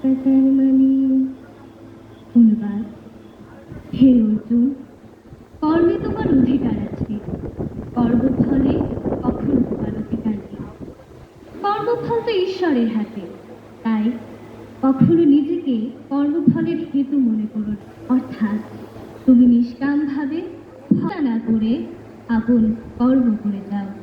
তার মানে অনুবাদ। হে অর্জুন, কর্মে তোমার অধিকার আছে, কর্মফলে কখনো তোমার অধিকার নেই। কর্মফল তো ঈশ্বরের হাতে, তাই কখনো নিজেকে কর্মফলের হেতু মনে করো না। অর্থাৎ তুমি নিষ্কামভাবে ফল না করে আপন কর্ম করে যাও।